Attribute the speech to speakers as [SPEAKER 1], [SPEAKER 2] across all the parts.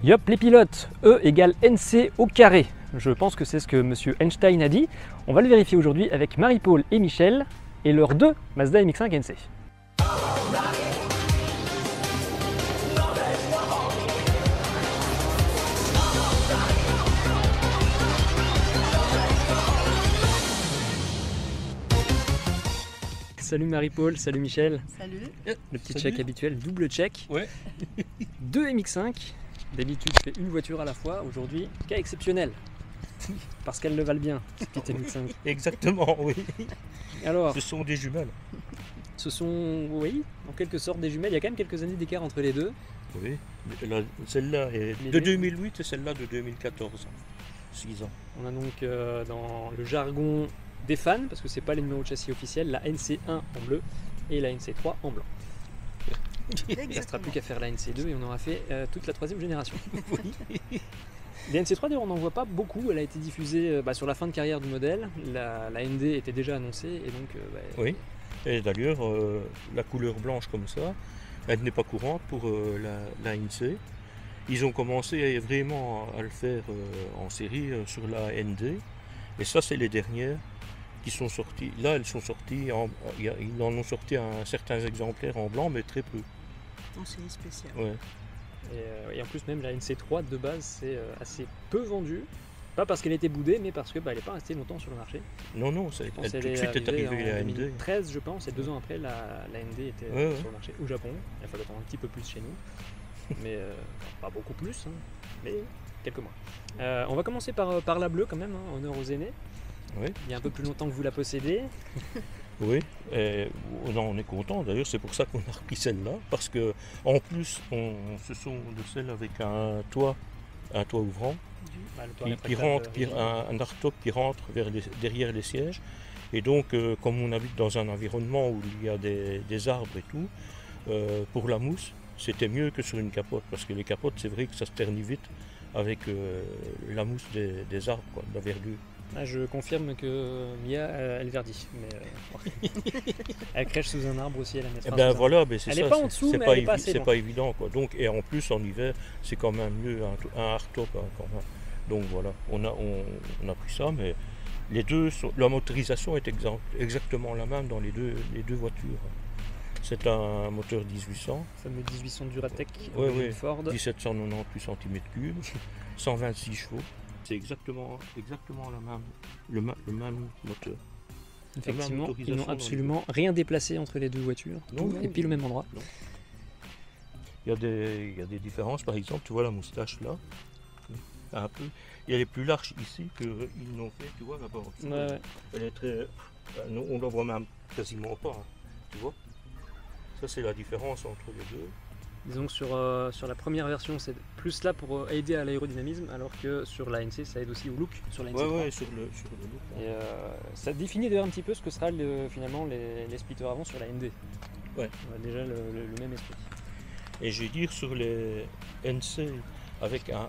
[SPEAKER 1] Yop, les pilotes, E égale NC au carré. Je pense que c'est ce que Monsieur Einstein a dit. On va le vérifier aujourd'hui avec Marie-Paul et Michel et leurs deux Mazda MX-5 NC. Salut Marie-Paul, salut Michel.
[SPEAKER 2] Salut.
[SPEAKER 1] Le petit check habituel, double check.
[SPEAKER 3] Ouais.
[SPEAKER 1] Deux MX-5. D'habitude, je fais une voiture à la fois. Aujourd'hui, cas exceptionnel. Parce qu'elles le valent bien, ces petites MX-5.
[SPEAKER 3] Exactement, oui.
[SPEAKER 1] Alors,
[SPEAKER 3] Ce sont des jumelles.
[SPEAKER 1] ce sont, oui, en quelque sorte des jumelles. Il y a quand même quelques années d'écart entre les deux.
[SPEAKER 3] Oui. Celle-là est
[SPEAKER 1] Les
[SPEAKER 3] de
[SPEAKER 1] deux.
[SPEAKER 3] 2008 et celle-là de 2014. 6 ans.
[SPEAKER 1] On a donc dans le jargon des fans, parce que c'est pas les numéros de châssis officiels, la NC1 en bleu et la NC3 en blanc. Il ne restera plus qu'à faire la NC2 et on aura fait toute la troisième génération. Les NC3 d'ailleurs on n'en voit pas beaucoup, elle a été diffusée sur la fin de carrière du modèle, la ND était déjà annoncée et donc
[SPEAKER 3] Oui. Et d'ailleurs, la couleur blanche comme ça, elle n'est pas courante pour la NC. Ils ont commencé vraiment à le faire en série sur la ND. Et ça, c'est les dernières qui sont sorties. Là, elles sont sorties, ils en ont sorti certains exemplaires en blanc, mais très peu.
[SPEAKER 2] En série spéciale.
[SPEAKER 3] Ouais.
[SPEAKER 1] et en plus même la NC3 de base c'est assez peu vendue. Pas parce qu'elle était boudée, mais parce qu'elle n'est pas restée longtemps sur le marché.
[SPEAKER 3] Non,
[SPEAKER 1] Je pense
[SPEAKER 3] tout
[SPEAKER 1] qu'elle
[SPEAKER 3] de suite est arrivée
[SPEAKER 1] en
[SPEAKER 3] la ND.
[SPEAKER 1] 2013 je pense, et 2 ans après la ND était
[SPEAKER 3] Ouais, ouais.
[SPEAKER 1] sur le marché au Japon. Il a fallu attendre un petit peu plus chez nous, mais pas beaucoup plus, hein, mais quelques mois. On va commencer par la bleue quand même, hein, honneur aux aînés.
[SPEAKER 3] Oui.
[SPEAKER 1] Il y a un peu plus longtemps que vous la possédez.
[SPEAKER 3] Oui, et on est content d'ailleurs, c'est pour ça qu'on a repris celle-là, parce que en plus, ce sont de celles avec un toit ouvrant,
[SPEAKER 1] Bah, le toit
[SPEAKER 3] qui
[SPEAKER 1] rétractable,
[SPEAKER 3] rentre, un hardtop qui rentre derrière les sièges. Et donc, comme on habite dans un environnement où il y a des arbres et tout, pour la mousse, c'était mieux que sur une capote, parce que les capotes, c'est vrai que ça se ternit vite avec la mousse des arbres, quoi, de la verdure.
[SPEAKER 1] Ah, je confirme que Mia, elle verdit. Mais, elle crèche sous un arbre aussi, elle aime
[SPEAKER 3] Eh ben voilà, ben c'est
[SPEAKER 1] Elle
[SPEAKER 3] ça.
[SPEAKER 1] est pas en dessous,
[SPEAKER 3] c'est
[SPEAKER 1] mais
[SPEAKER 3] pas
[SPEAKER 1] elle est pas assez
[SPEAKER 3] c'est
[SPEAKER 1] loin.
[SPEAKER 3] pas évident, quoi. Donc, et en plus en hiver, c'est quand même mieux un hardtop, hein, quand même. Donc voilà, on a pris ça, mais les deux la motorisation est exactement la même dans les deux voitures. C'est un moteur 1800,
[SPEAKER 1] Le fameux 1800 Duratec
[SPEAKER 3] Ouais,
[SPEAKER 1] origine
[SPEAKER 3] ouais.
[SPEAKER 1] Ford.
[SPEAKER 3] 1798 cm3, 126 chevaux. C'est exactement le même moteur.
[SPEAKER 1] Effectivement,
[SPEAKER 3] motorisation
[SPEAKER 1] ils n'ont
[SPEAKER 3] dans les
[SPEAKER 1] absolument rien déplacé entre les deux voitures.
[SPEAKER 3] Non,
[SPEAKER 1] Tout
[SPEAKER 3] non,
[SPEAKER 1] est pile au même endroit.
[SPEAKER 3] Il y a des différences, par exemple, tu vois la moustache là, un peu. Et elle est plus large ici qu'ils l'ont fait, tu vois là-bas.
[SPEAKER 1] Ouais, ouais.
[SPEAKER 3] Elle est très. On la voit même quasiment pas, hein, tu vois. Ça, c'est la différence entre les deux.
[SPEAKER 1] Disons que sur la première version, c'est plus là pour aider à l'aérodynamisme, alors que sur la NC, ça aide aussi au look sur la NC3.
[SPEAKER 3] Ouais, sur le look.
[SPEAKER 1] Et ça définit d'ailleurs un petit peu ce que sera finalement les splitters avant sur la ND.
[SPEAKER 3] Ouais.
[SPEAKER 1] On a déjà le même esprit.
[SPEAKER 3] Et je vais dire, sur les NC avec un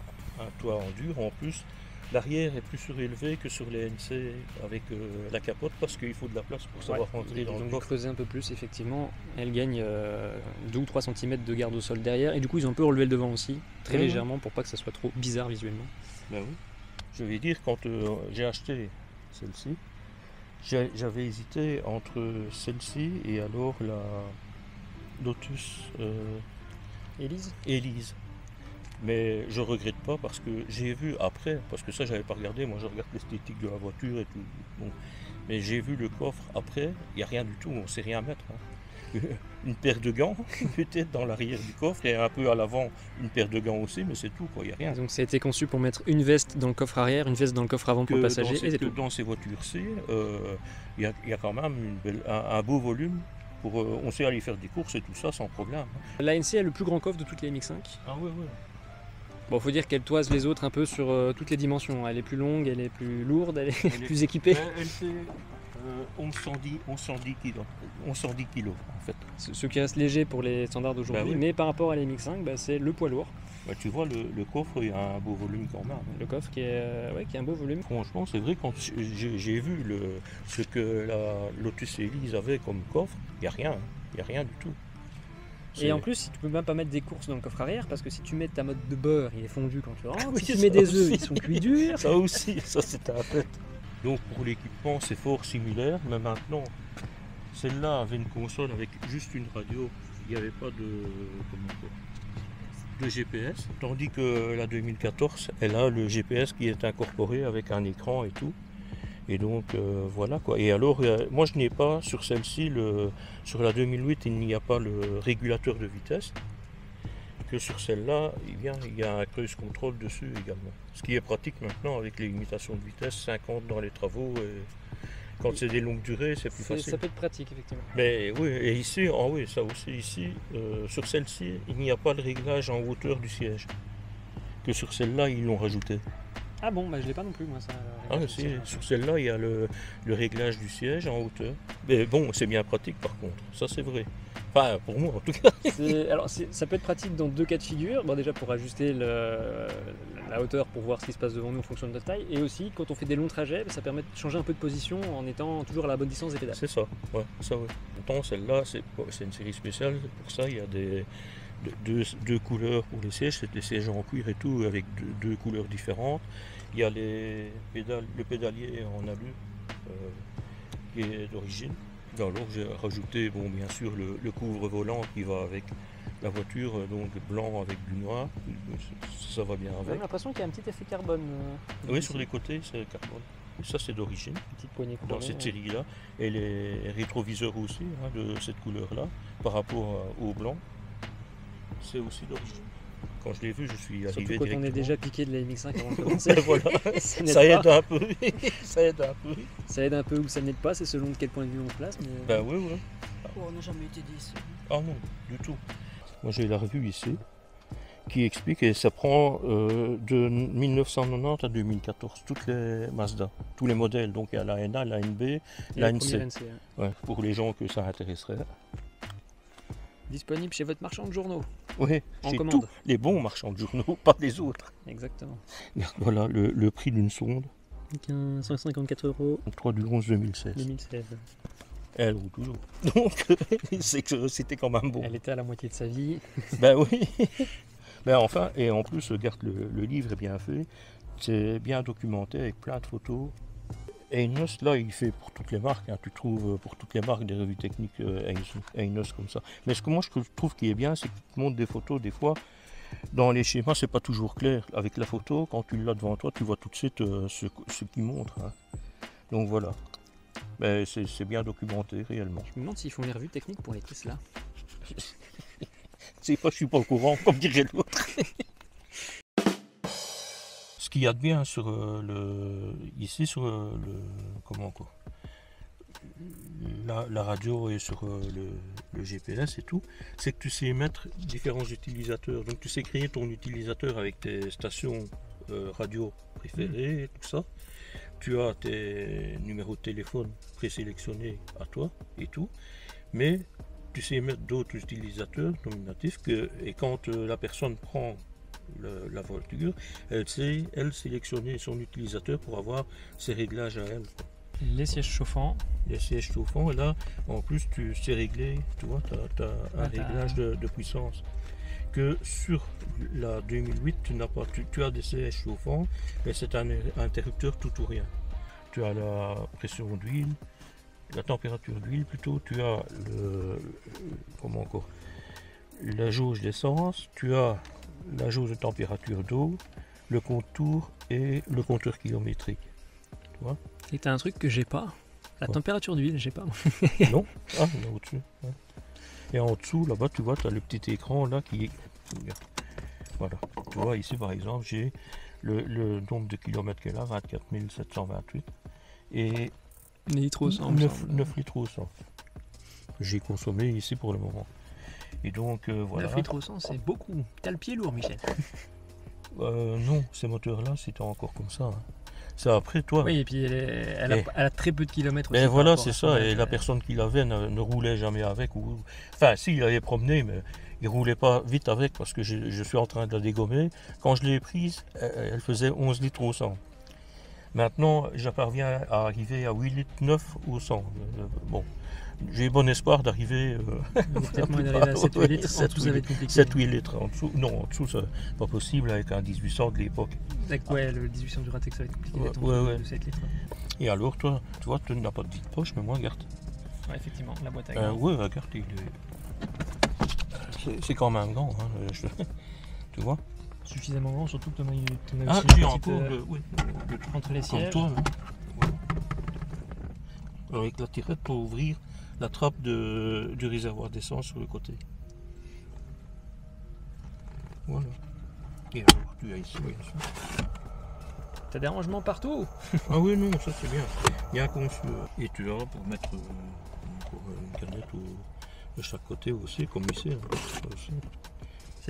[SPEAKER 3] toit en dur, en plus, l'arrière est plus surélevé que sur les NC avec la capote, parce qu'il faut de la place pour savoir rentrer dans
[SPEAKER 1] Ils
[SPEAKER 3] le
[SPEAKER 1] ont
[SPEAKER 3] coffre.
[SPEAKER 1] creusé un peu plus, effectivement. Elle gagne 2 ou 3 cm de garde au sol derrière. Et du coup, ils ont un peu relevé le devant aussi, très
[SPEAKER 3] Mhm.
[SPEAKER 1] légèrement, pour pas que ça soit trop bizarre visuellement.
[SPEAKER 3] Ben oui. Je vais dire, quand j'ai acheté celle-ci, j'avais hésité entre celle-ci et alors la Lotus
[SPEAKER 1] Élise ?
[SPEAKER 3] Elise. Mais je regrette pas parce que j'ai vu après, parce que ça j'avais pas regardé, moi je regarde l'esthétique de la voiture et tout. Bon. Mais j'ai vu le coffre après, il n'y a rien du tout, on sait rien mettre, hein. Une paire de gants, peut-être dans l'arrière du coffre, et un peu à l'avant une paire de gants aussi, mais c'est tout, quoi, il n'y a rien.
[SPEAKER 1] Donc ça a été conçu pour mettre une veste dans le coffre arrière, une veste dans le coffre avant pour le passager, et c'est tout.
[SPEAKER 3] Dans ces voitures-ci, il y a quand même un beau volume. On sait aller faire des courses et tout ça sans problème, hein.
[SPEAKER 1] La NC a le plus grand coffre de toutes les MX-5.
[SPEAKER 3] Ah ouais.
[SPEAKER 1] Bon, faut dire qu'elle toise les autres un peu sur toutes les dimensions. Elle est plus longue, elle est plus lourde, elle est plus équipée.
[SPEAKER 3] Elle fait 1110 kilos en fait.
[SPEAKER 1] Ce qui reste léger pour les standards d'aujourd'hui,
[SPEAKER 3] Bah oui.
[SPEAKER 1] mais par rapport à la MX-5, c'est le poids lourd.
[SPEAKER 3] Bah, tu vois, le coffre, il y a un beau volume quand même.
[SPEAKER 1] Le coffre qui a un beau volume.
[SPEAKER 3] Franchement, c'est vrai, quand j'ai vu ce que la Lotus Elise avait comme coffre, il n'y a rien du tout.
[SPEAKER 1] Et en plus, tu peux même pas mettre des courses dans le coffre arrière parce que si tu mets ta mode de beurre, il est fondu quand tu rentres.
[SPEAKER 3] Oui,
[SPEAKER 1] si tu
[SPEAKER 3] ça
[SPEAKER 1] mets des œufs,
[SPEAKER 3] aussi.
[SPEAKER 1] ils sont cuits durs.
[SPEAKER 3] Ça aussi, ça c'est un fait. Donc pour l'équipement, c'est fort similaire, mais maintenant, celle-là avait une console avec juste une radio. Il n'y avait pas de GPS. Tandis que la 2014, elle a le GPS qui est incorporé avec un écran et tout. Et donc voilà quoi. Et alors, moi je n'ai pas sur celle-ci, sur la 2008, il n'y a pas le régulateur de vitesse. Que sur celle-là, il y a un cruise control dessus également. Ce qui est pratique maintenant avec les limitations de vitesse, 50 dans les travaux. Et quand c'est des longues durées, c'est plus facile.
[SPEAKER 1] Ça peut être pratique, effectivement.
[SPEAKER 3] Mais oui, et ici, oui, ça aussi, ici, sur celle-ci, il n'y a pas de réglage en hauteur du siège. Que sur celle-là, ils l'ont rajouté.
[SPEAKER 1] Ah bon, bah je l'ai pas non plus, moi, ça.
[SPEAKER 3] Ah, si, sur celle-là, il y a le réglage du siège en hauteur. Mais bon, c'est bien pratique par contre, ça c'est vrai. Enfin, pour moi en tout cas.
[SPEAKER 1] Alors, ça peut être pratique dans deux cas de figure. Bon, déjà pour ajuster la hauteur pour voir ce qui se passe devant nous en fonction de notre taille. Et aussi, quand on fait des longs trajets, ça permet de changer un peu de position en étant toujours à la bonne distance des pédales.
[SPEAKER 3] C'est ça, ouais, ça oui. Pourtant, celle-là, c'est une série spéciale. Pour ça, il y a deux couleurs pour les sièges. C'est des sièges en cuir et tout, avec deux couleurs différentes. Il y a le pédalier en alu qui est d'origine. Alors j'ai rajouté bien sûr le couvre-volant qui va avec la voiture, donc blanc avec du noir, ça va bien avec.
[SPEAKER 1] J'ai l'impression qu'il y a un petit effet carbone.
[SPEAKER 3] Oui, sur les côtés c'est carbone. Ça c'est d'origine,
[SPEAKER 1] petite poignée
[SPEAKER 3] dans cette série-là. Et les rétroviseurs aussi, de cette couleur-là, par rapport au blanc, c'est aussi d'origine. Quand je l'ai vu, je suis arrivé
[SPEAKER 1] surtout quand
[SPEAKER 3] directement.
[SPEAKER 1] on est déjà piqué de la MX5 avant de commencer.
[SPEAKER 3] Voilà. Ça aide un peu. Ça aide un peu.
[SPEAKER 1] Ça aide un peu ou ça n'aide pas, c'est selon de quel point de vue on se place. Mais...
[SPEAKER 3] Ben oui, oui.
[SPEAKER 2] Oh, on n'a jamais été déçus.
[SPEAKER 3] Ah non, du tout. Moi j'ai la revue ici qui explique, et ça prend de 1990 à 2014, toutes les Mazda, tous les modèles. Donc il y a la NA, la NB, la NC. Ouais, pour les gens que ça intéresserait.
[SPEAKER 1] Disponible chez votre marchand de journaux.
[SPEAKER 3] Oui, chez tous les bons marchands de journaux, pas les autres.
[SPEAKER 1] Exactement.
[SPEAKER 3] Voilà le prix d'une sonde.
[SPEAKER 1] 154 €.
[SPEAKER 3] 3 du 11 2016.
[SPEAKER 1] 2016.
[SPEAKER 3] Elle roule toujours. Donc c'est que c'était quand même bon.
[SPEAKER 1] Elle était à la moitié de sa vie.
[SPEAKER 3] Ben oui. Ben enfin, et en plus, regarde, le livre est bien fait. C'est bien documenté avec plein de photos. Einos, là, il fait pour toutes les marques. Tu trouves pour toutes les marques des revues techniques Einos comme ça. Mais ce que moi je trouve qui est bien, c'est qu'il te montre des photos des fois. Dans les schémas, c'est pas toujours clair. Avec la photo, quand tu l'as devant toi, tu vois tout de suite ce qu'il montre. Donc voilà. Mais c'est bien documenté réellement.
[SPEAKER 1] Je me demande s'ils font les revues techniques pour les Tesla.
[SPEAKER 3] C'est pas, je suis pas au courant, comme dirait l'autre. Ce qu'il y a de bien sur ici sur comment quoi, la radio et sur le GPS et tout, c'est que tu sais mettre différents utilisateurs. Donc tu sais créer ton utilisateur avec tes stations radio préférées et tout ça. Tu as tes numéros de téléphone présélectionnés à toi et tout, mais tu sais mettre d'autres utilisateurs nominatifs et quand la personne prend la voiture, elle sait sélectionner son utilisateur pour avoir ses réglages à elle.
[SPEAKER 1] Les sièges chauffants.
[SPEAKER 3] Les sièges chauffants, et là en plus tu sais régler, tu vois, tu as un réglage de puissance. Que sur la 2008 tu n'as pas, tu as des sièges chauffants, mais c'est un interrupteur tout ou rien. Tu as la pression d'huile, la température d'huile plutôt, tu as la jauge d'essence, tu as la jauge de température d'eau, le contour et le compteur kilométrique. Tu vois?
[SPEAKER 1] Et tu as un truc que j'ai pas, la température d'huile, j'ai pas.
[SPEAKER 3] Non, ah, là au-dessus. Ouais. Et en dessous, là-bas, tu vois, tu as le petit écran là qui est. Voilà. Tu vois, ici par exemple, j'ai le nombre de kilomètres qu'elle a, 24 728. Et
[SPEAKER 1] 9 litres au 100.
[SPEAKER 3] 9 litres au 100. J'ai consommé ici pour le moment. Et donc voilà.
[SPEAKER 1] 9 litres au 100, c'est beaucoup. T'as le pied lourd, Michel.
[SPEAKER 3] Non, ces moteurs-là, c'était encore comme ça. C'est après toi.
[SPEAKER 1] Oui, et puis elle a très peu de kilomètres.
[SPEAKER 3] Et voilà, c'est ça. Et la personne qui l'avait ne roulait jamais avec. Enfin, si, il avait promené, mais il roulait pas vite avec parce que je suis en train de la dégommer. Quand je l'ai prise, elle faisait 11 litres au 100. Maintenant, j'apparviens à arriver à 8 litres 9 au 100. Bon, j'ai bon espoir d'arriver.
[SPEAKER 1] Peut-être moins d'arriver à 7-8 litres. En dessous, ça va être compliqué.
[SPEAKER 3] 7-8 litres. En dessous, non, en dessous, c'est pas possible avec un 1800 de l'époque.
[SPEAKER 1] Ouais, le 1800 du Duratec, ça va être compliqué d'être en dessous de 7 litres.
[SPEAKER 3] Et alors, toi, tu vois, tu n'as pas de vide poche, mais moi, regarde.
[SPEAKER 1] Ouais, effectivement, la boîte à gants.
[SPEAKER 3] Ouais, regarde, c'est quand même grand. Hein, tu vois.
[SPEAKER 1] Suffisamment grand, surtout que tu en as
[SPEAKER 3] Ah,
[SPEAKER 1] aussi
[SPEAKER 3] j'ai
[SPEAKER 1] une
[SPEAKER 3] encore
[SPEAKER 1] petite,
[SPEAKER 3] le
[SPEAKER 1] entre les
[SPEAKER 3] comme
[SPEAKER 1] sièges.
[SPEAKER 3] toi. Hein. Voilà. Avec la tirette pour ouvrir la trappe du réservoir d'essence sur le côté. Voilà. Et alors, tu as ici, bien sûr.
[SPEAKER 1] T'as des rangements partout.
[SPEAKER 3] Ah oui, non, ça c'est bien. Bien conçu. Et tu as pour mettre encore une canette de chaque côté aussi, comme ici. Hein.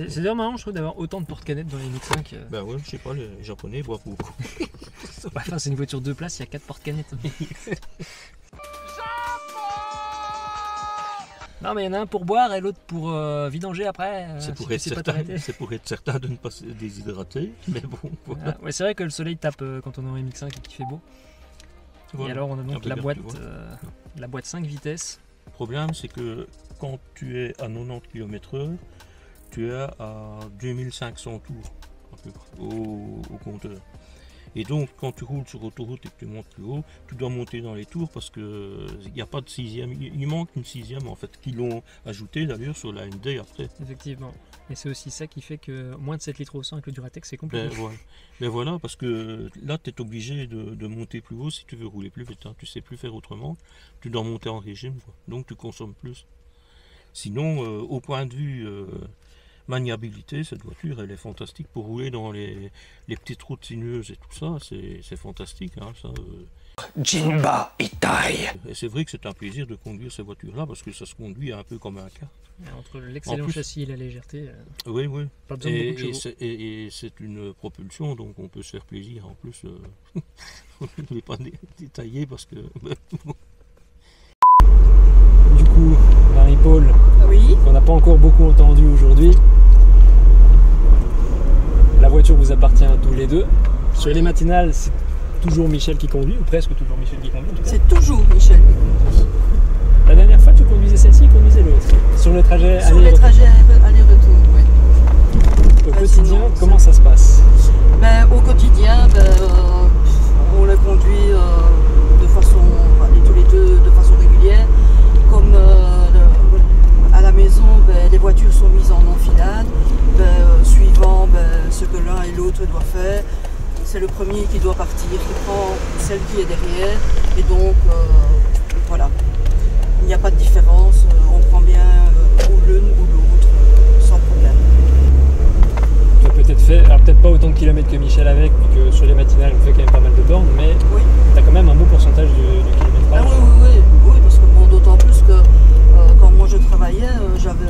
[SPEAKER 1] C'est d'ailleurs marrant, je trouve, d'avoir autant de porte-canettes dans les MX-5.
[SPEAKER 3] Ben ouais, je sais pas, les Japonais boivent beaucoup.
[SPEAKER 1] Enfin, c'est une voiture de place, il y a 4 porte-canettes. Non, mais il y en a un pour boire et l'autre pour vidanger après.
[SPEAKER 3] C'est pour,
[SPEAKER 1] si
[SPEAKER 3] pour être certain de ne pas se déshydrater, mais bon. Voilà.
[SPEAKER 1] Ouais, c'est vrai que le soleil tape quand on est en MX-5 et qu'il fait beau.
[SPEAKER 3] Voilà.
[SPEAKER 1] Et alors, on a donc la boîte 5 vitesses.
[SPEAKER 3] Le problème, c'est que quand tu es à 90 km/h, tu es à 2500 tours à peu près, au compteur. Et donc, quand tu roules sur autoroute et que tu montes plus haut, tu dois monter dans les tours parce qu'il n'y a pas de sixième. Il manque une sixième en fait, qu'ils l'ont ajouté d'ailleurs sur la ND après.
[SPEAKER 1] Effectivement. Et c'est aussi ça qui fait que moins de 7 litres au 100 avec le Duratec, c'est compliqué.
[SPEAKER 3] Mais voilà, parce que là, tu es obligé de monter plus haut si tu veux rouler plus vite. Hein. Tu ne sais plus faire autrement. Tu dois monter en régime, quoi. Donc tu consommes plus. Sinon, au point de vue maniabilité, cette voiture, elle est fantastique pour rouler dans les petites routes sinueuses et tout ça. C'est fantastique. Hein, ça,
[SPEAKER 4] Jinba Itai.
[SPEAKER 3] Et c'est vrai que c'est un plaisir de conduire ces voitures-là parce que ça se conduit un peu comme un kart.
[SPEAKER 1] Entre l'excellent châssis et la légèreté,
[SPEAKER 3] oui.
[SPEAKER 1] pas besoin de beaucoup de chevaux.
[SPEAKER 3] Et c'est une propulsion, donc on peut se faire plaisir. En plus, je ne vais pas détailler parce que...
[SPEAKER 1] Du coup, Marie-Paul,
[SPEAKER 2] Oui.
[SPEAKER 1] qu'on n'a pas encore beaucoup entendu aujourd'hui, la voiture vous appartient à tous les deux. Sur les matinales, c'est toujours Michel qui conduit, ou presque toujours Michel qui conduit en tout cas.
[SPEAKER 2] C'est toujours Michel.
[SPEAKER 1] La dernière fois, tu conduisais celle-ci, il conduisait l'autre. Sur le trajet
[SPEAKER 2] Sur les trajets aller-retour, oui.
[SPEAKER 1] Au quotidien, comment ça se passe?
[SPEAKER 2] Au quotidien, on les conduit de façon, tous les deux de façon régulière. Comme à la maison, les voitures sont mises en enfilade, suivant ce que l'un et l'autre doivent faire. C'est le premier qui doit partir, qui prend celle qui est derrière, et donc voilà. Il n'y a pas de différence, on prend bien ou l'une ou l'autre, sans problème.
[SPEAKER 1] Tu as peut-être fait, alors peut-être pas autant de kilomètres que Michel avec, vu que sur les matinales on fait quand même pas mal de bornes, mais
[SPEAKER 2] Oui.
[SPEAKER 1] tu as quand même un beau pourcentage du kilométrage.
[SPEAKER 2] Oui, parce que d'autant plus que quand moi je travaillais, j'avais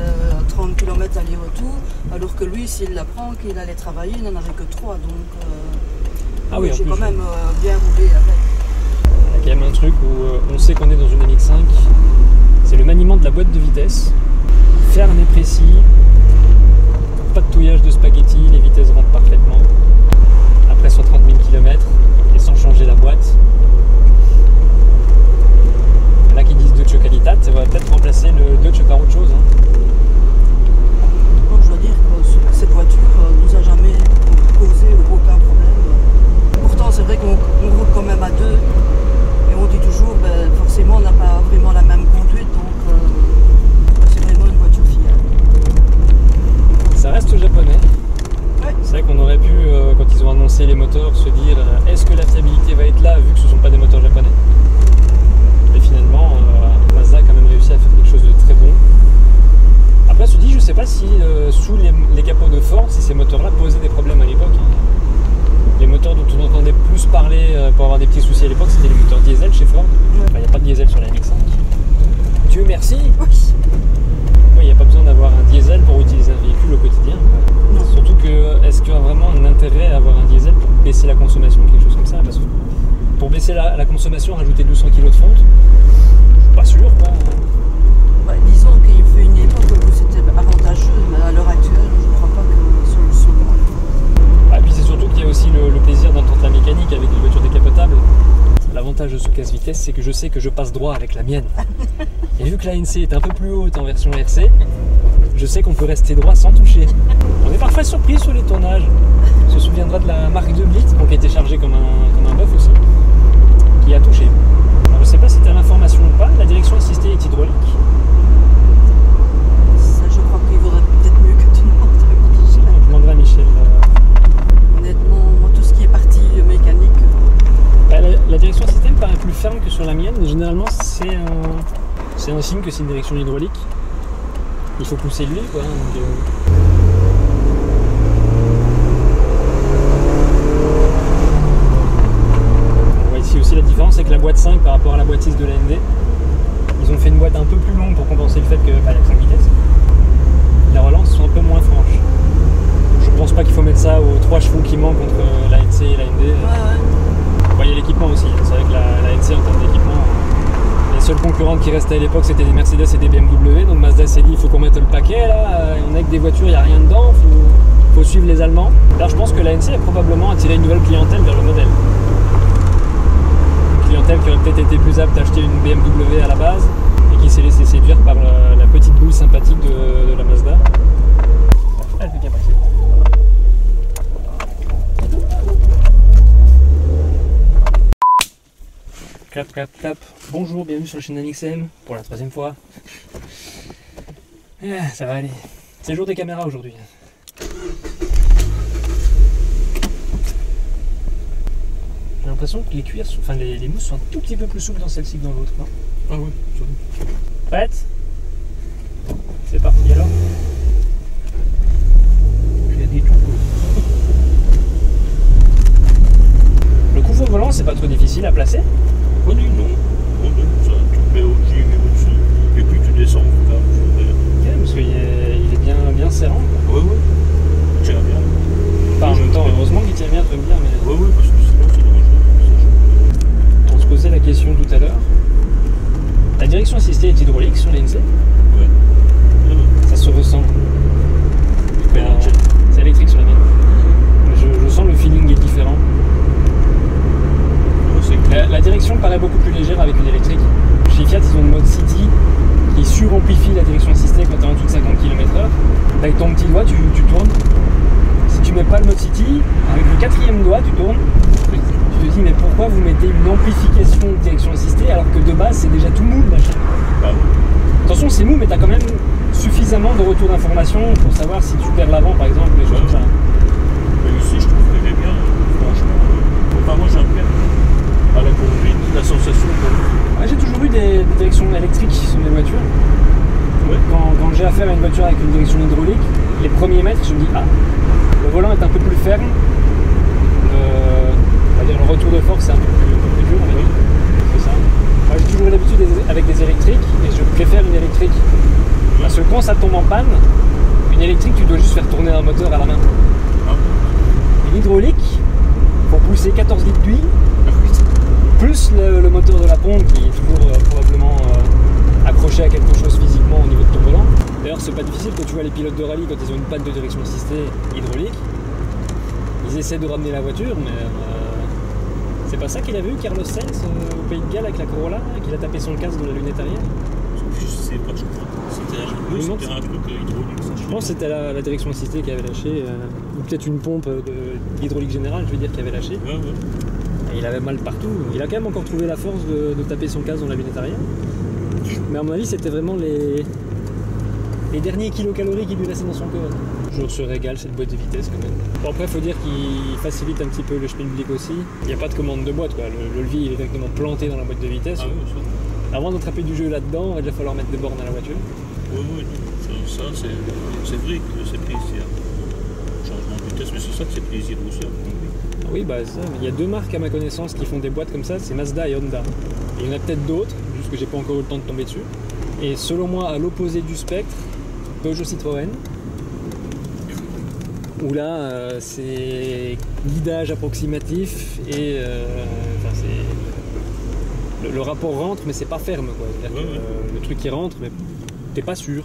[SPEAKER 2] 30 km aller-retour, alors que lui, s'il l'apprend, qu'il allait travailler, il n'en avait que 3, donc j'ai quand même bien roulé avec.
[SPEAKER 1] Il y a quand même un truc où on sait qu'on est dans une MX-5, c'est le maniement de la boîte de vitesse, ferme et précis, pas de touillage de spaghetti, les vitesses rentrent parfaitement, après 130 000 km, et sans changer la boîte. Il y en a qui disent Deutsche Qualitat, ça va peut-être remplacer le Deutsche par autre chose. Hein.
[SPEAKER 2] Donc, je dois dire que cette voiture nous a jamais causé aucun problème. Pourtant, c'est vrai qu'on roule quand même à deux. Et on dit toujours, forcément, on n'a pas vraiment la même conduite, donc c'est vraiment une voiture fiable.
[SPEAKER 1] Ça reste japonais.
[SPEAKER 2] Ouais.
[SPEAKER 1] C'est vrai qu'on aurait pu, quand ils ont annoncé les moteurs, se dire est-ce que la fiabilité va être là, vu que ce ne sont pas des moteurs japonais. Mais finalement, Mazda a quand même réussi à faire quelque chose de très bon. Après, je me dis, je ne sais pas si sous les capots de Ford, si ces moteurs-là posaient des problèmes à l'époque. Hein. Les moteurs dont on entendait plus parler pour avoir des petits soucis à l'époque, c'était les moteurs diesel chez Ford. Il n'y a pas de diesel sur la MX-5. Dieu merci.
[SPEAKER 2] Oui.
[SPEAKER 1] Il n'y a pas besoin d'avoir un diesel pour utiliser un véhicule au quotidien.
[SPEAKER 2] Non.
[SPEAKER 1] Surtout que, est-ce qu'il y a vraiment un intérêt à avoir un diesel pour baisser la consommation, quelque chose comme ça? Parce que pour baisser la consommation, rajouter 200 kg de fonte, je suis pas sûr. Quoi.
[SPEAKER 2] Disons qu'il fait une époque où c'était avantageux, mais à l'heure actuelle, je ne crois pas que ce soit.
[SPEAKER 1] Et puis c'est surtout qu'il y a aussi le plaisir d'entendre la mécanique avec les voitures décapotables. sous casse-vitesse, c'est que je sais que je passe droit avec la mienne. Et vu que la NC est un peu plus haute en version RC, je sais qu'on peut rester droit sans toucher. On est parfois surpris sur les tournages. On se souviendra de la marque de Blitz, qui a été chargée comme un bœuf aussi, qui a touché. Alors, je sais pas si tu as l'information ou pas, la direction assistée est hydraulique.
[SPEAKER 2] Ça, je crois qu'il vaudrait peut-être mieux que tu demandes à Michel.
[SPEAKER 1] Je demanderai à Michel.
[SPEAKER 2] Honnêtement, moi, tout ce qui est partie mécanique.
[SPEAKER 1] La direction assistée me paraît plus ferme que sur la mienne, mais généralement c'est un signe que c'est une direction hydraulique. Il faut pousser l'huile quoi. Donc, on voit ici aussi la différence avec la boîte 5 par rapport à la boîte 6 de la ND. Ils ont fait une boîte un peu plus longue pour compenser le fait qu'il y a 5 vitesses. Les relances sont un peu moins franches. Je pense pas qu'il faut mettre ça aux 3 chevaux qui manquent entre la NC et la ND.
[SPEAKER 2] Ouais.
[SPEAKER 1] Bon, il y a l'équipement aussi, c'est vrai que la NC en termes d'équipement, les seules concurrentes qui restaient à l'époque c'était des Mercedes et des BMW, donc Mazda s'est dit il faut qu'on mette le paquet là, on a que des voitures, il n'y a rien dedans, faut suivre les Allemands. Alors je pense que la NC a probablement attiré une nouvelle clientèle vers le modèle. Une clientèle qui aurait peut-être été plus apte à acheter une BMW à la base et qui s'est laissé séduire par la petite boule sympathique de la Mazda. Elle fait bien passer. Clap, clap, clap. Bonjour, bienvenue sur la chaîne d'Amixem pour la 3e fois. Ça va aller. C'est le jour des caméras aujourd'hui. J'ai l'impression que les cuirs, enfin les mousses sont un tout petit peu plus souples dans celle-ci que dans l'autre.
[SPEAKER 3] Ah oui,
[SPEAKER 1] Prête? C'est parti alors. J'ai dit tout. Le couvre volant, c'est pas trop difficile à placer.
[SPEAKER 3] Oh non, ça, tu te mets au-dessus, au-dessus, et puis tu descends.
[SPEAKER 1] Ok, parce qu'il est bien serrant.
[SPEAKER 3] Oui, tiens bien.
[SPEAKER 1] Enfin, en même temps, heureusement qu'il tient bien, très bien, mais...
[SPEAKER 3] Oui, parce que sinon c'est dangereux.
[SPEAKER 1] On se posait la question tout à l'heure. La direction assistée est hydraulique sur les NC.
[SPEAKER 3] Ouais.
[SPEAKER 1] Ça se ressent. C'est électrique sur la mienne. Mais je sens le feeling est différent. La direction paraît beaucoup plus légère avec une électrique. Chez Fiat, ils ont le mode City qui suramplifie la direction assistée quand tu es en dessous de 50 km/h. Avec ton petit doigt, tu tournes. Si tu mets pas le mode City, avec le 4e doigt, tu tournes. Tu te dis, mais pourquoi vous mettez une amplification de direction assistée alors que de base, c'est déjà tout mou le machin. Attention, c'est mou, mais tu as quand même suffisamment de retour d'information pour savoir si tu perds l'avant, par exemple, les choses comme ça.
[SPEAKER 3] Mais ici, je trouve qu'elle est bien, franchement. Enfin, moi, j'aime bien. À la conduite, la sensation.
[SPEAKER 1] Ouais, j'ai toujours eu des directions électriques sur mes voitures.
[SPEAKER 3] Ouais.
[SPEAKER 1] Quand j'ai affaire à une voiture avec une direction hydraulique, les premiers mètres, je me dis ah, le volant est un peu plus ferme. On va dire le retour de force est un peu plus dur, on va dire. C'est ça. Moi, j'ai toujours eu l'habitude avec des électriques et je préfère une électrique. Parce que quand ça tombe en panne, une électrique, tu dois juste faire tourner un moteur à la main. Une hydraulique, pour pousser 14 litres d'huile, plus le moteur de la pompe qui est toujours probablement accroché à quelque chose physiquement au niveau de ton volant. D'ailleurs, c'est pas difficile quand tu vois les pilotes de rallye quand ils ont une panne de direction assistée hydraulique. Ils essaient de ramener la voiture, mais c'est pas ça qu'il avait eu Carlos Sainz au Pays de Galles avec la Corolla, qu'il a tapé son casque dans la lunette arrière.
[SPEAKER 3] Je sais pas, je crois. C'était un truc hydraulique. Ça,
[SPEAKER 1] je pense que c'était la direction assistée qui avait lâché, ou peut-être une pompe d'hydraulique générale, je veux dire, qui avait lâché.
[SPEAKER 3] Ouais.
[SPEAKER 1] Et il avait mal partout. Il a quand même encore trouvé la force de taper son casque dans la lunette arrière. Mais à mon avis, c'était vraiment les derniers kilocalories qu'il lui restait dans son corps. Toujours se régale cette boîte de vitesse quand même. Bon, après, il faut dire qu'il facilite un petit peu le Schmilblick aussi. Il n'y a pas de commande de boîte, quoi. Le levier il est directement planté dans la boîte de vitesse. Avant d'attraper du jeu là-dedans, il va déjà falloir mettre des bornes à la voiture.
[SPEAKER 3] Oui, ça c'est vrai que c'est plaisir. Changement de vitesse, mais c'est ça que c'est plaisir aussi.
[SPEAKER 1] Oui, bah ça. Il y a 2 marques à ma connaissance qui font des boîtes comme ça, c'est Mazda et Honda. Et il y en a peut-être d'autres, juste que j'ai pas encore eu le temps de tomber dessus. Et selon moi, à l'opposé du spectre, Peugeot Citroën, où là, c'est guidage approximatif et le rapport rentre, mais c'est pas ferme, quoi. C'est-à-dire que le truc qui rentre, mais t'es pas sûr.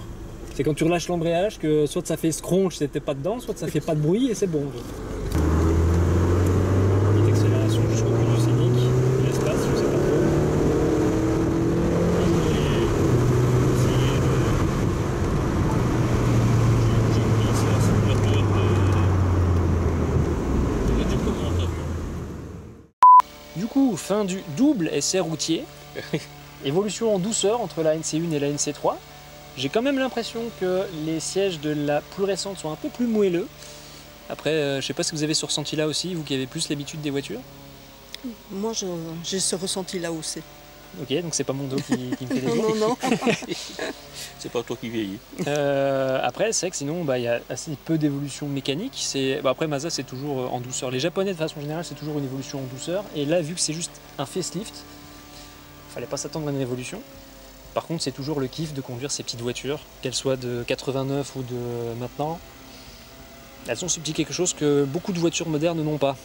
[SPEAKER 1] C'est quand tu relâches l'embrayage que soit ça fait scronche, c'était pas dedans, soit ça fait pas de bruit et c'est bon. Petite accélération jusqu'au bout du scénic, l'espace, je sais pas trop. coup, fin du double essai routier. Évolution en douceur entre la NC1 et la NC3. J'ai quand même l'impression que les sièges de la plus récente sont un peu plus moelleux. Après, je sais pas si vous avez ce ressenti-là aussi, vous qui avez plus l'habitude des voitures.
[SPEAKER 2] Moi, j'ai ce ressenti-là aussi.
[SPEAKER 1] Ok, donc c'est pas mon dos qui me fait des
[SPEAKER 2] Non, non, non.
[SPEAKER 3] C'est pas toi qui vieillis.
[SPEAKER 1] Après, c'est vrai que sinon, il y a assez peu d'évolution mécanique. Après, Mazda, c'est toujours en douceur. Les Japonais, de façon générale, c'est toujours une évolution en douceur. Et là, vu que c'est juste un facelift, fallait pas s'attendre à une révolution. Par contre, c'est toujours le kiff de conduire ces petites voitures, qu'elles soient de 89 ou de maintenant. Elles ont ce petit quelque chose que beaucoup de voitures modernes n'ont pas.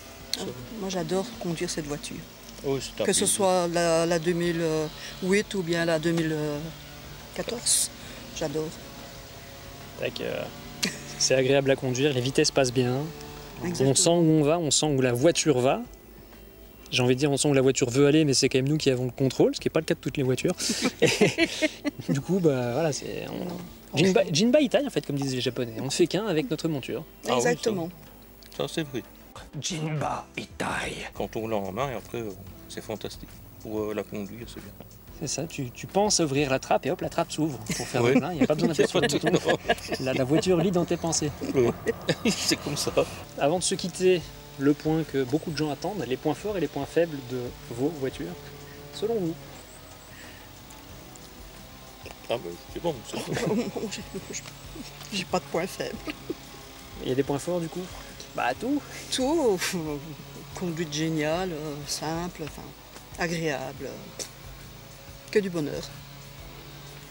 [SPEAKER 2] Moi, j'adore conduire cette voiture.
[SPEAKER 3] Oui, c'est un
[SPEAKER 2] Que ce
[SPEAKER 3] plaisir.
[SPEAKER 2] soit la 2008 ou bien la 2014. J'adore.
[SPEAKER 1] C'est agréable à conduire, les vitesses passent bien.
[SPEAKER 2] Exactement.
[SPEAKER 1] On sent où on va, on sent où la voiture va. J'ai envie de dire on sent où la voiture veut aller, mais c'est quand même nous qui avons le contrôle, ce qui n'est pas le cas de toutes les voitures. Du coup, voilà, c'est... Jinba Itai, en fait, comme disent les Japonais. On ne fait qu'un avec notre monture.
[SPEAKER 3] Ah oui,
[SPEAKER 2] Exactement.
[SPEAKER 3] Ça, c'est vrai.
[SPEAKER 4] Jinba Itai.
[SPEAKER 3] Quand on l'a en main, et après, c'est fantastique. Pour la conduire, c'est bien.
[SPEAKER 1] C'est ça, tu penses ouvrir la trappe et hop, la trappe s'ouvre pour faire
[SPEAKER 3] Ouais.
[SPEAKER 1] le plein. Il n'y a pas besoin d'appuyer sur le bouton.
[SPEAKER 3] Non,
[SPEAKER 1] La voiture lit dans tes pensées.
[SPEAKER 3] c'est comme ça.
[SPEAKER 1] Avant de se quitter, le point que beaucoup de gens attendent, les points forts et les points faibles de vos voitures, selon vous.
[SPEAKER 3] Ah ben, c'est bon. Ça.
[SPEAKER 2] J'ai pas de point faible.
[SPEAKER 1] Il y a des points forts du coup. Bah tout.
[SPEAKER 2] Tout, conduite géniale, simple, enfin, agréable. Que du bonheur.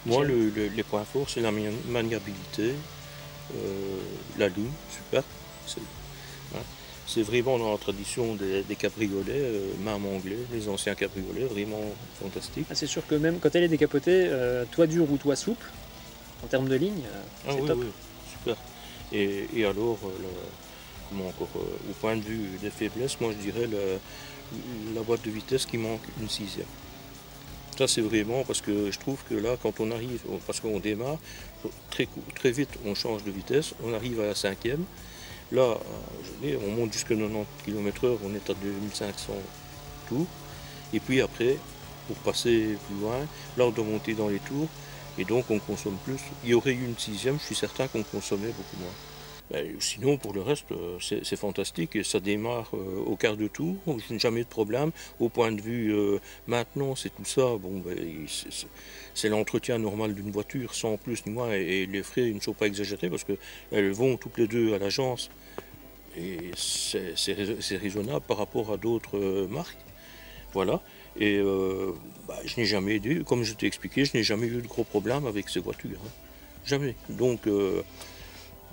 [SPEAKER 3] Moi, les points forts, c'est la maniabilité, la lune, super. C'est vraiment dans la tradition des cabriolets, même anglais, les anciens cabriolets, vraiment fantastique.
[SPEAKER 1] Ah, c'est sûr que même quand elle est décapotée, toit dur ou toit souple, en termes de ligne,
[SPEAKER 3] Ah
[SPEAKER 1] c'est
[SPEAKER 3] oui,
[SPEAKER 1] top.
[SPEAKER 3] oui, super. Et alors, comment encore, au point de vue des faiblesses, moi je dirais la boîte de vitesse qui manque une sixième. Ça c'est vraiment parce que je trouve que là, quand on arrive, parce qu'on démarre, très vite on change de vitesse, on arrive à la cinquième. Là, on monte jusqu'à 90 km/h, on est à 2500 tours. Et puis après, pour passer plus loin, là on doit monter dans les tours. Et donc on consomme plus. Il y aurait eu une sixième, je suis certain qu'on consommait beaucoup moins. Sinon, pour le reste, c'est fantastique et ça démarre au quart de tour, jamais de problème. Au point de vue maintenance et tout ça, c'est l'entretien normal d'une voiture, sans plus ni moins. Et les frais ne sont pas exagérés parce qu'elles vont toutes les deux à l'agence. Et c'est raisonnable par rapport à d'autres marques. Voilà. Et je n'ai jamais eu, comme je t'ai expliqué, je n'ai jamais eu de gros problèmes avec ces voitures. Hein. Jamais. Donc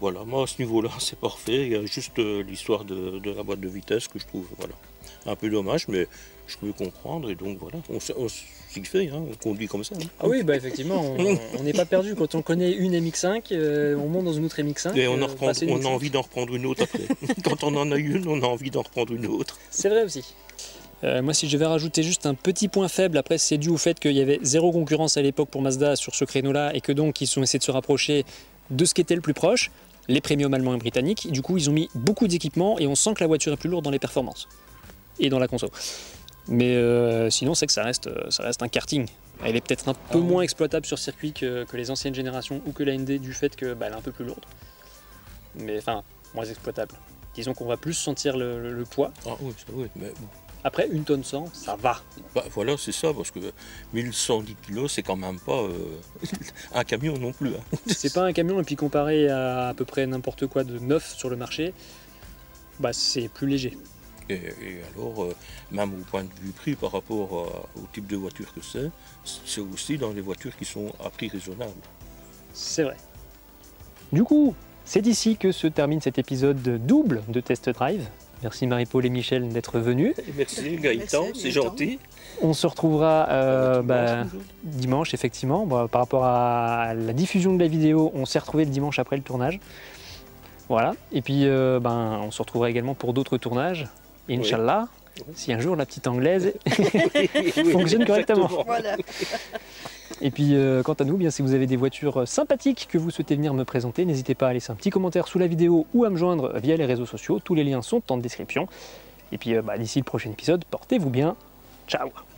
[SPEAKER 3] voilà, moi à ce niveau-là c'est parfait. Il y a juste l'histoire de la boîte de vitesse que je trouve un peu dommage, mais je peux comprendre. Et donc voilà, on s'y fait, hein, on conduit comme ça. Hein.
[SPEAKER 1] Ah oui, effectivement, on n'est pas perdu. Quand on connaît une MX5, on monte dans une autre MX5.
[SPEAKER 3] Et on a envie d'en reprendre une autre après. Quand on en a une, on a envie d'en reprendre une autre.
[SPEAKER 1] C'est vrai aussi. Moi, si je vais rajouter juste un petit point faible, après c'est dû au fait qu'il y avait zéro concurrence à l'époque pour Mazda sur ce créneau-là et que donc ils ont essayé de se rapprocher de ce qui était le plus proche, les premium allemands et britanniques. Du coup, ils ont mis beaucoup d'équipements et on sent que la voiture est plus lourde dans les performances et dans la conso. Mais sinon, c'est que ça reste un karting. Elle est peut-être un peu moins exploitable sur circuit que les anciennes générations ou que la ND du fait qu'elle est un peu plus lourde. Mais enfin, moins exploitable. Disons qu'on va plus sentir le poids.
[SPEAKER 3] Ah oui, ça oui, mais bon.
[SPEAKER 1] Après, 1 tonne 100, ça va.
[SPEAKER 3] Voilà, c'est ça, parce que 1110 kg, c'est quand même pas un camion non plus. Hein.
[SPEAKER 1] C'est pas un camion, et puis comparé à peu près n'importe quoi de neuf sur le marché, c'est plus léger.
[SPEAKER 3] Et alors, même au point de vue prix par rapport au type de voiture que c'est aussi dans les voitures qui sont à prix raisonnable.
[SPEAKER 1] C'est vrai. Du coup, c'est ici que se termine cet épisode double de Test Drive. Merci Marie-Paul et Michel d'être venus.
[SPEAKER 3] Et merci Gaëtan,
[SPEAKER 2] Merci,
[SPEAKER 3] c'est
[SPEAKER 2] Gaëtan.
[SPEAKER 3] gentil.
[SPEAKER 1] On se retrouvera
[SPEAKER 3] Dimanche,
[SPEAKER 1] dimanche, effectivement. Par rapport à la diffusion de la vidéo, on s'est retrouvé le dimanche après le tournage. Voilà. Et puis, on se retrouvera également pour d'autres tournages. Inch'Allah, si un jour la petite anglaise fonctionne correctement.
[SPEAKER 3] exactement.
[SPEAKER 2] Voilà.
[SPEAKER 1] Et puis, quant à nous, bien, si vous avez des voitures sympathiques que vous souhaitez venir me présenter, n'hésitez pas à laisser un petit commentaire sous la vidéo ou à me joindre via les réseaux sociaux. Tous les liens sont en description. Et puis, d'ici le prochain épisode, portez-vous bien
[SPEAKER 4] Ciao.